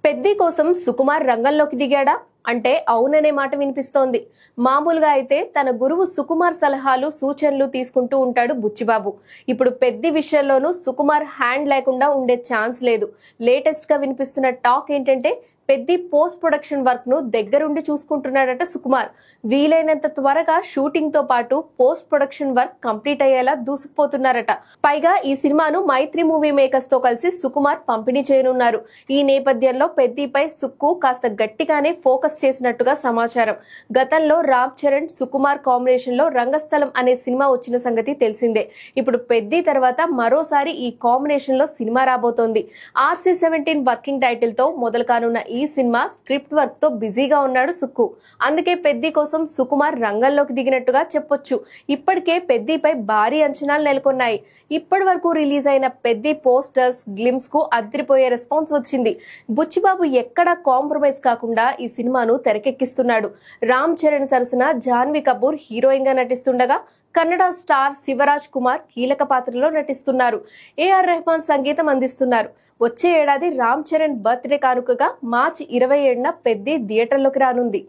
పెద్ది కోసం సుకుమార్ రంగంలోకి దిగాడా అంటే అవుననే మాట వినిపిస్తోంది. మామూలుగా అయితే తన గురువు సుకుమార్ సలహాలు సూచనలు తీసుకుంటూ ఉంటాడు బుచ్చిబాబు. ఇప్పుడు పెద్ది విషయంలోనూ సుకుమార్ హ్యాండ్ లేకుండా ఉండే ఛాన్స్ లేదు. లేటెస్ట్ గా వినిపిస్తున్న టాక్ ఏంటంటే పెద్ది పోస్ట్ ప్రొడక్షన్ వర్క్ ను దగ్గరుండి చూసుకుంటున్నాడట సుకుమార్. వీలైనంత త్వరగా షూటింగ్ తో పాటు పోస్ట్ ప్రొడక్షన్ వర్క్ కంప్లీట్ అయ్యేలా దూసుకుపోతున్నారట. పైగా ఈ సినిమాను మైత్రి మూవీ మేకర్స్ తో కలిసి సుకుమార్ పంపిణీ చేయనున్నారు. ఈ నేపథ్యంలో పెద్దిపై సుక్కు కాస్త గట్టిగానే ఫోకస్ చేసినట్టుగా సమాచారం. గతంలో రామ్ చరణ్ సుకుమార్ కాంబినేషన్ లో రంగస్థలం అనే సినిమా వచ్చిన సంగతి తెలిసిందే. ఇప్పుడు పెద్ది తర్వాత మరోసారి ఈ కాంబినేషన్ లో సినిమా రాబోతోంది. RC-17 వర్కింగ్ టైటిల్ తో మొదలు కానున్న ఈ సినిమా స్క్రిప్ట్ వర్క్ తో బిజీగా ఉన్నాడు సుక్కు. అందుకే పెద్ది కోసం సుకుమార్ రంగంలోకి దిగినట్టుగా చెప్పొచ్చు. ఇప్పటికే పెద్దిపై భారీ అంచనాలు నెలకొన్నాయి. ఇప్పటి వరకు రిలీజ్ అయిన పెద్ది పోస్టర్స్, గ్లిమ్స్ కు అదిరిపోయే రెస్పాన్స్ వచ్చింది. బుచ్చిబాబు ఎక్కడా కాంప్రమైజ్ కాకుండా ఈ సినిమాను తెరకెక్కిస్తున్నాడు. రామ్ చరణ్ సరసన జాన్వీ కపూర్ హీరోయిన్ గా నటిస్తుండగా కన్నడ స్టార్ శివరాజ్ కుమార్ కీలక పాత్రలో నటిస్తున్నారు. AR రెహమాన్ సంగీతం అందిస్తున్నారు. వచ్చే ఏడాది రామ్ చరణ్ బర్త్డే కానుకగా మార్చి 27న పెద్ది థియేటర్లోకి రానుంది.